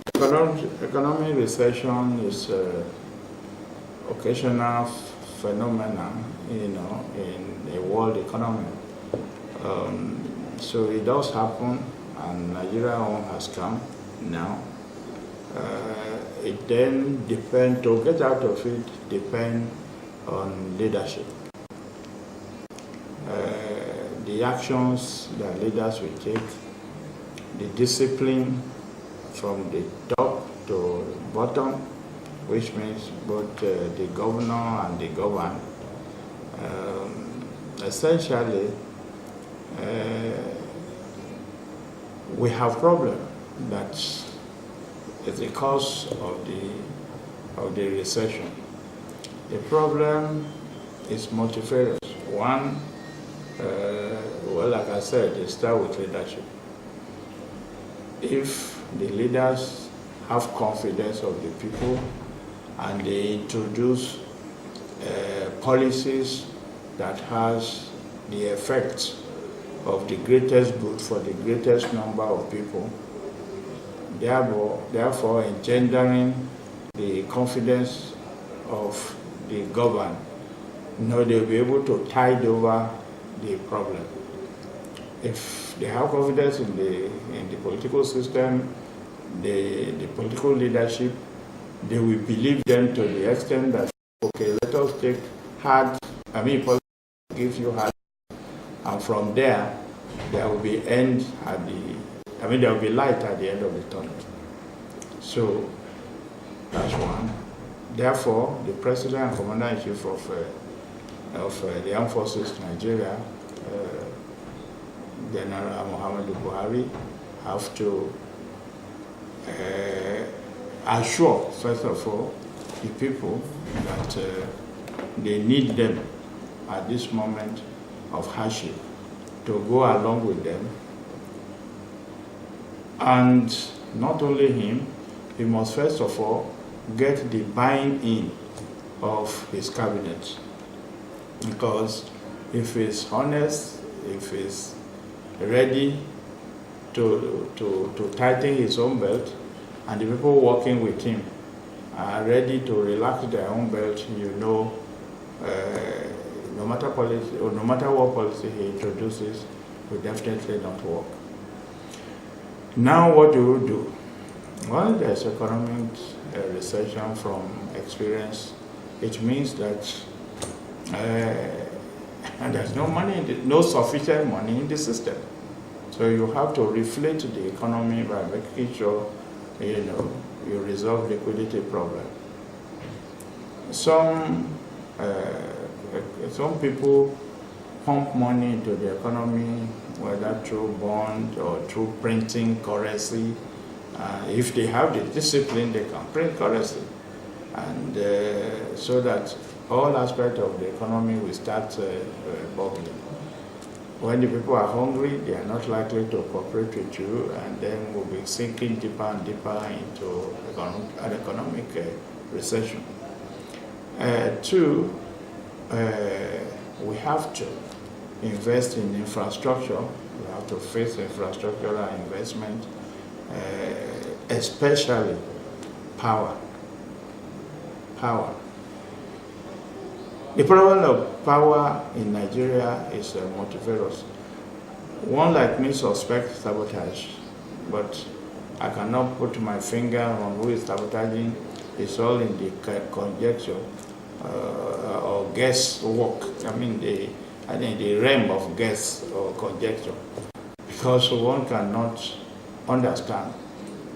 Economic recession is an occasional phenomenon, in the world economy. So it does happen, and Nigeria own has come now. It then depends, to get out of it, depend on leadership. The actions that leaders will take, the discipline from the top to bottom, which means both the governor and the governed. Essentially, we have problem that is the cause of the recession. The problem is multifarious. One, well, like I said, it starts with leadership. If the leaders have confidence of the people and they introduce policies that has the effect of the greatest good for the greatest number of people, therefore engendering the confidence of the governed, they'll be able to tide over the problem. If they have confidence in the political system, the political leadership, they will believe them to the extent that, okay, let us take politics gives you hard, and from there will be there will be light at the end of the tunnel. So that's one. Therefore, the President and Commander-in-Chief of the Armed Forces Nigeria, General Muhammadu Buhari, have to assure, first of all, the people that they need them at this moment of hardship to go along with them. And not only him, he must first of all get the buy-in of his cabinet. Because if he's honest, if he's ready to tighten his own belt, and the people working with him are ready to relax their own belt, no matter policy or no matter what policy he introduces, will definitely not work. Now, what do we do? Well, there's economic recession from experience. It means that and there's no sufficient money in the system. So you have to reflate the economy by making sure you resolve liquidity problem. Some people pump money into the economy, whether through bond or through printing currency. If they have the discipline, they can print currency, and so that all aspects of the economy will start bubbling. When the people are hungry, they are not likely to cooperate with you, and then we'll be sinking deeper and deeper into an economic recession. Two, we have to invest in infrastructure. We have to face infrastructural investment, especially power. The problem of power in Nigeria is multifarious. One like me suspects sabotage, but I cannot put my finger on who is sabotaging. It's all in the conjecture or guesswork. I think the realm of guess or conjecture, because one cannot understand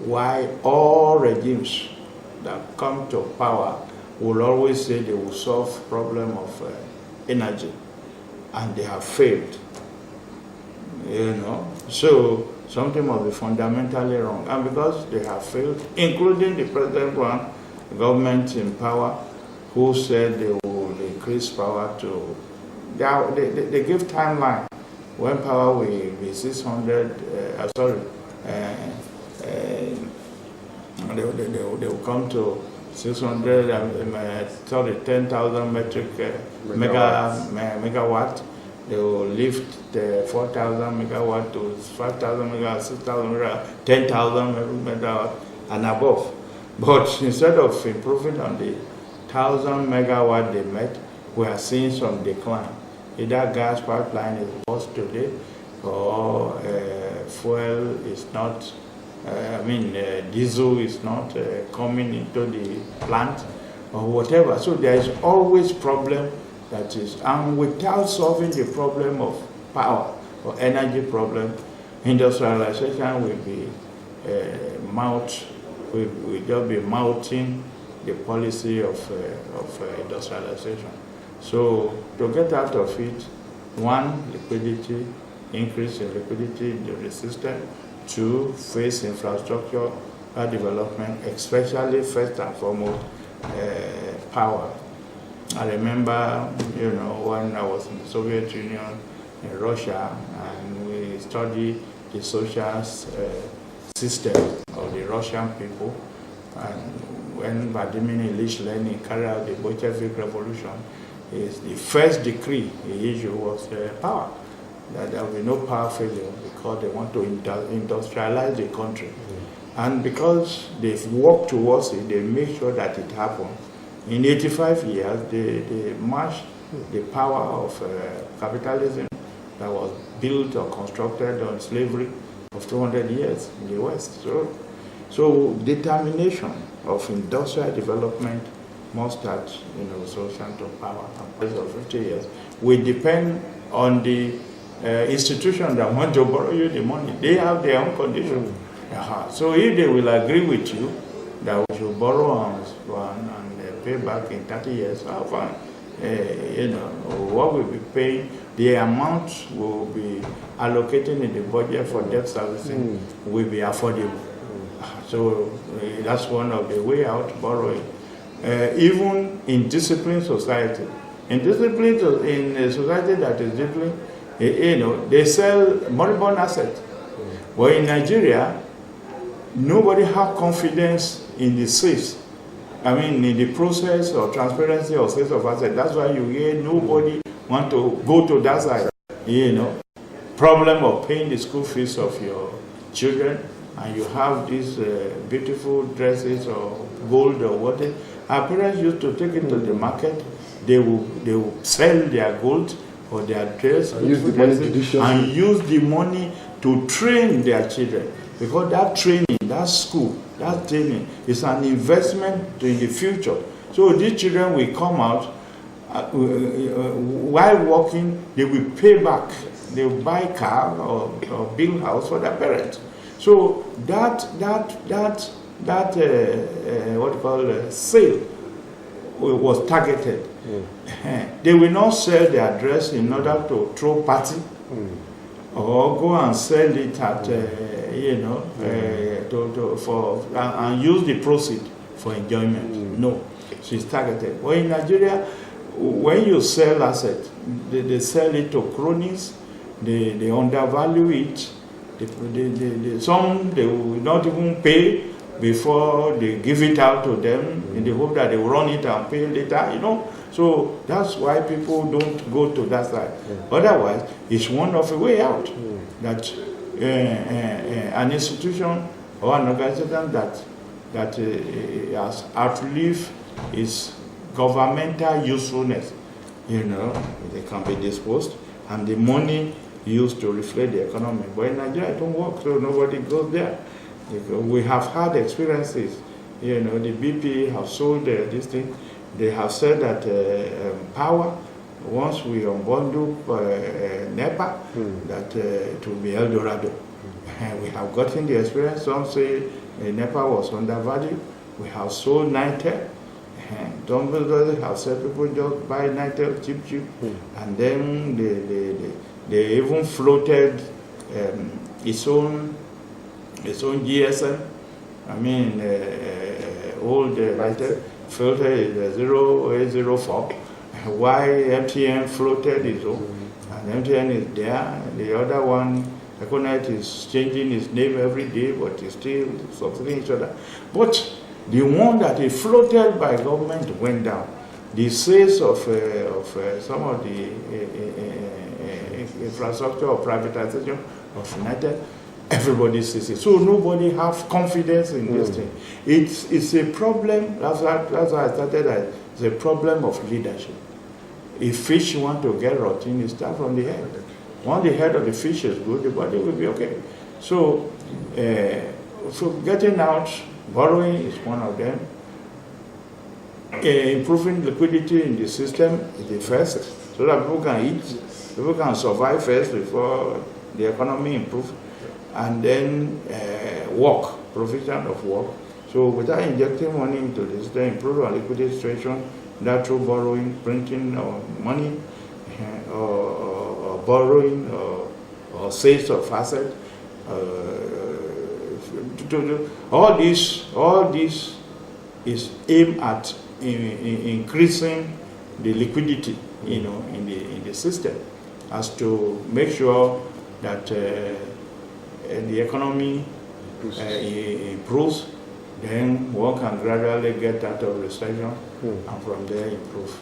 why all regimes that come to power will always say they will solve problem of energy, and they have failed. So something must be fundamentally wrong, and because they have failed, including the present one, the government in power, who said they will increase power to, they give timeline when power will be 600. They will come to 10,000 metric megawatt. They will lift the 4,000 megawatt to 5,000 megawatt, 6,000 megawatt, 10,000 megawatt. and above. But instead of improving on the 1,000 megawatt they met, we are seeing some decline. Either gas pipeline is worse today, or fuel is not, diesel is not coming into the plant, or whatever. So there is always problem that is, and without solving the problem of power or energy problem, industrialization will be will just be mounting the policy of industrialization. So to get out of it, one, liquidity, increase in liquidity in the system. Two, face infrastructure development, especially first and foremost power. I remember, when I was in the Soviet Union, in Russia, and we studied the social system of the Russian people. And when Vladimir Ilyich Lenin carried out the Bolshevik Revolution, the first decree he issued was power. That there will be no power failure because they want to industrialize the country. And because they've worked towards it, they make sure that it happens. In 85 years, they matched the power of capitalism that was built or constructed on slavery of 200 years in the West. So determination of industrial development must start, social to power. And of 50 years, we depend on the institution that want to borrow you the money. They have their own condition. So if they will agree with you that we should borrow and pay back in 30 years, fine. What we'll be paying, the amount will be allocated in the budget for debt servicing will be affordable. So that's one of the way out, borrowing. Even in disciplined society, in a society that is disciplined, they sell moribund assets. But in Nigeria, nobody has confidence in the sales. In the process or transparency of sales of assets. That's why you hear nobody want to go to that side. Problem of paying the school fees of your children, and you have these beautiful dresses or gold or whatever. Our parents used to take it to the market. They will sell their gold or their dress and use the money to train their children, because that training, that school, that training is an investment in the future. So these children will come out while working, they will pay back. They will buy car or build house for their parents. So sale was targeted. They will not sell their dress in order to throw party or go and sell it at and use the proceed for enjoyment. No, so it's targeted. But in Nigeria, when you sell assets, they sell it to cronies. They undervalue it. Some they will not even pay before they give it out to them in the hope that they will run it and pay later. So that's why people don't go to that side. Otherwise, it's one of a way out. That an institution or an organization that has outlived its governmental usefulness, they can be disposed, and the money used to reflect the economy. But in Nigeria, it don't work, so nobody goes there. We have had experiences. The BP have sold this thing. They have said that power, once we unbundle NEPA, that it will be El Dorado. We have gotten the experience. Some say NEPA was undervalued. We have sold NITEL. Some people have said people just buy NITEL cheap. And then they even floated its own GSM. Old NITEL filter is 0804. Why MTN floated its own, and MTN is there. The other one, Econet, is changing its name every day, but it's still succeeding each other. But the one that is floated by government went down. The sales of some of the infrastructure or privatization of United everybody sees it. So nobody have confidence in this thing. It's a problem. That's why I started that. It's a problem of leadership. If fish want to get rotten, it starts from the head. Once the head of the fish is good, the body will be okay. So, so getting out, borrowing is one of them. Improving liquidity in the system is the first, so that people can eat, people can survive first before the economy improves, and then work, provision of work. So without injecting money into the system, improve our liquidity situation, that through borrowing, printing money, or borrowing, or sales of assets. All this is aimed at increasing the liquidity, in the system, as to make sure that the economy improves. Then one can gradually get out of recession, and from there improve.